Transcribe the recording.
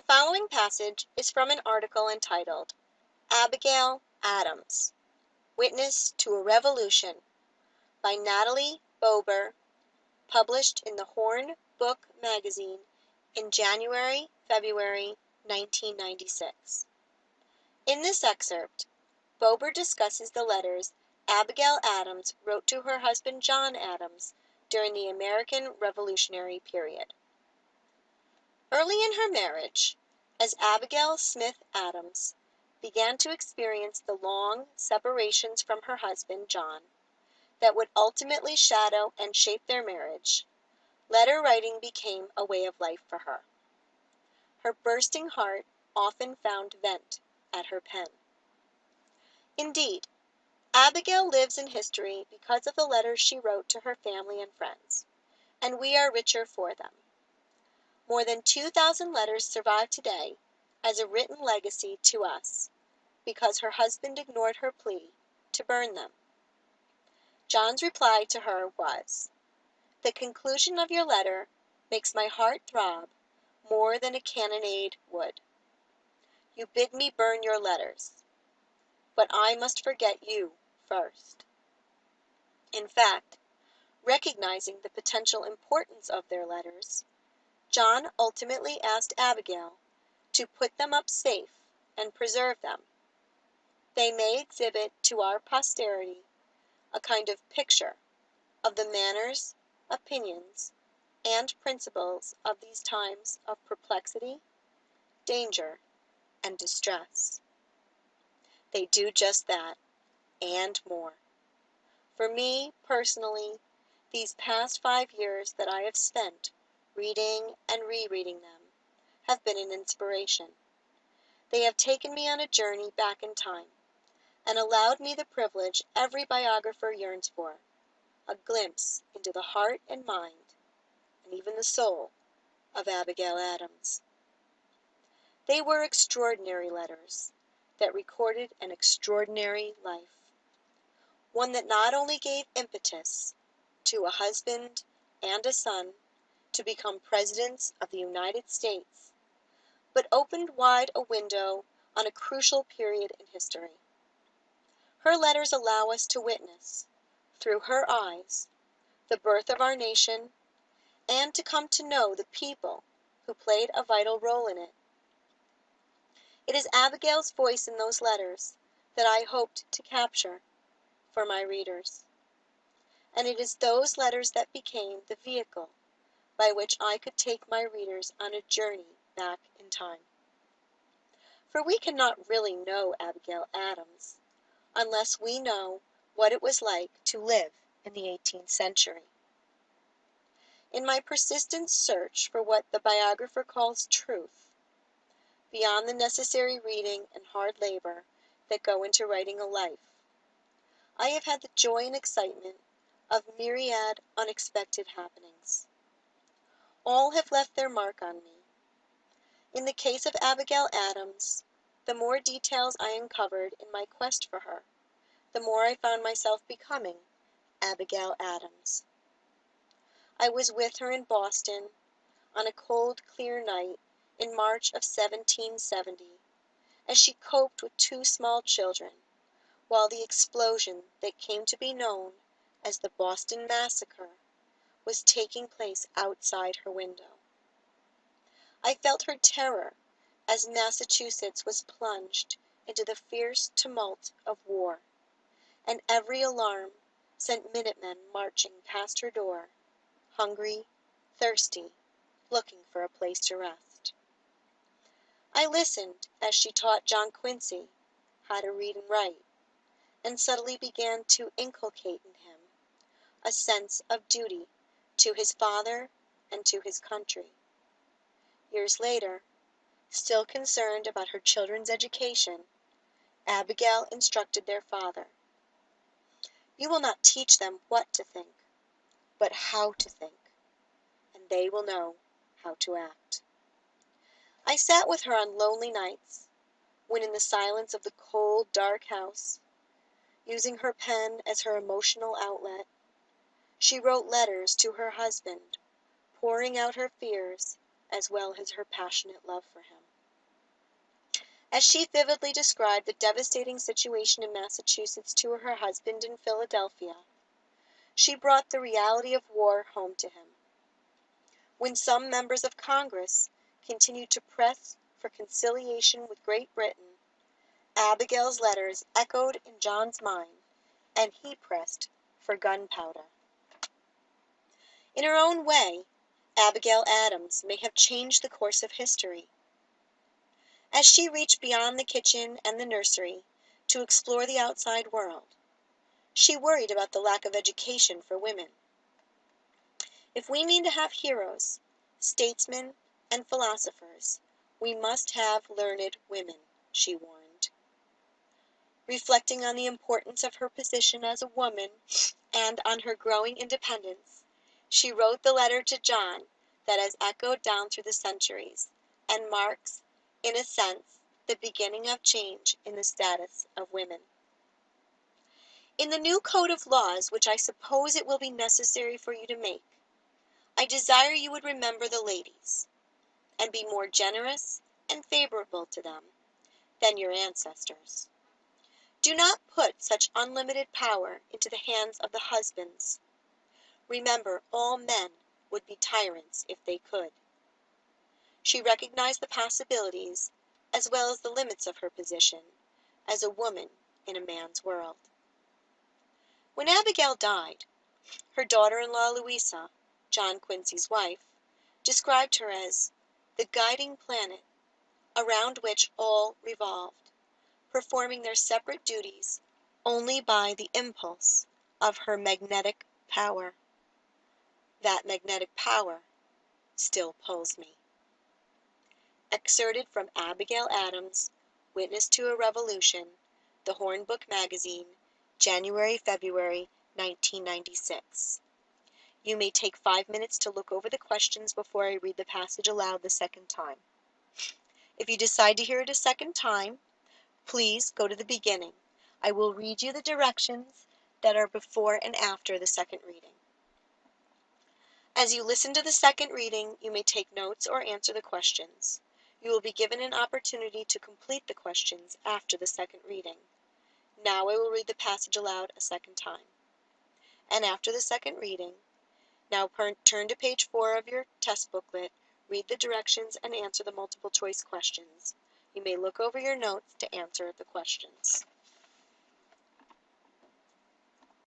following passage is from an article entitled Abigail Adams, Witness to a Revolution by Natalie Bober, published in the Horn Book magazine in January-February 1996. In this excerpt, Bober discusses the letters Abigail Adams wrote to her husband John Adams during the American Revolutionary period. Early in her marriage, as Abigail Smith Adams began to experience the long separations from her husband John that would ultimately shadow and shape their marriage, letter writing became a way of life for her. Her bursting heart often found vent at her pen. Indeed, Abigail lives in history because of the letters she wrote to her family and friends, and we are richer for them. More than 2,000 letters survive today as a written legacy to us because her husband ignored her plea to burn them. John's reply to her was, "The conclusion of your letter makes my heart throb more than a cannonade would. You bid me burn your letters, but I must forget you first." In fact, recognizing the potential importance of their letters, John ultimately asked Abigail to put them up safe and preserve them. They may exhibit to our posterity a kind of picture of the manners, opinions, and principles of these times of perplexity, danger, and distress. They do just that, and more. For me, personally, these past 5 years that I have spent reading and rereading them have been an inspiration. They have taken me on a journey back in time and allowed me the privilege every biographer yearns for, a glimpse into the heart and mind, and even the soul, of Abigail Adams. They were extraordinary letters that recorded an extraordinary life, one that not only gave impetus to a husband and a son to become presidents of the United States, but opened wide a window on a crucial period in history. Her letters allow us to witness, through her eyes, the birth of our nation, and to come to know the people who played a vital role in it. It is Abigail's voice in those letters that I hoped to capture for my readers, and it is those letters that became the vehicle by which I could take my readers on a journey back in time. For we cannot really know Abigail Adams unless we know what it was like to live in the 18th century. In my persistent search for what the biographer calls truth, beyond the necessary reading and hard labor that go into writing a life, I have had the joy and excitement of myriad unexpected happenings. All have left their mark on me. In the case of Abigail Adams, the more details I uncovered in my quest for her, the more I found myself becoming Abigail Adams. I was with her in Boston on a cold, clear night in March of 1770, as she coped with 2 small children, while the explosion that came to be known as the Boston Massacre was taking place outside her window. I felt her terror as Massachusetts was plunged into the fierce tumult of war, and every alarm sent Minutemen marching past her door, hungry, thirsty, looking for a place to rest. I listened as she taught John Quincy how to read and write, and subtly began to inculcate in him a sense of duty to his father and to his country. Years later, still concerned about her children's education, Abigail instructed their father, "You will not teach them what to think, but how to think, and they will know how to act." I sat with her on lonely nights, when in the silence of the cold, dark house, using her pen as her emotional outlet, she wrote letters to her husband, pouring out her fears as well as her passionate love for him. As she vividly described the devastating situation in Massachusetts to her husband in Philadelphia, she brought the reality of war home to him. When some members of Congress continued to press for conciliation with Great Britain, Abigail's letters echoed in John's mind, and he pressed for gunpowder. In her own way, Abigail Adams may have changed the course of history. As she reached beyond the kitchen and the nursery to explore the outside world, she worried about the lack of education for women. If we mean to have heroes, statesmen, and philosophers, we must have learned women, she warned. Reflecting on the importance of her position as a woman and on her growing independence, she wrote the letter to John that has echoed down through the centuries and marks, in a sense, the beginning of change in the status of women. In the new code of laws which I suppose it will be necessary for you to make, I desire you would remember the ladies, and be more generous and favorable to them than your ancestors. Do not put such unlimited power into the hands of the husbands. Remember, all men would be tyrants if they could. She recognized the possibilities as well as the limits of her position as a woman in a man's world. When Abigail died, her daughter-in-law Louisa, John Quincy's wife, described her as the guiding planet around which all revolved, performing their separate duties only by the impulse of her magnetic power. That magnetic power still pulls me. Excerpted from Abigail Adams' Witness to a Revolution, The Hornbook Magazine, January-February 1996. You may take 5 minutes to look over the questions before I read the passage aloud the second time. If you decide to hear it a second time, please go to the beginning. I will read you the directions that are before and after the second reading. As you listen to the second reading, you may take notes or answer the questions. You will be given an opportunity to complete the questions after the second reading. Now I will read the passage aloud a second time. And after the second reading, now turn to page 4 of your test booklet, read the directions, and answer the multiple choice questions. You may look over your notes to answer the questions.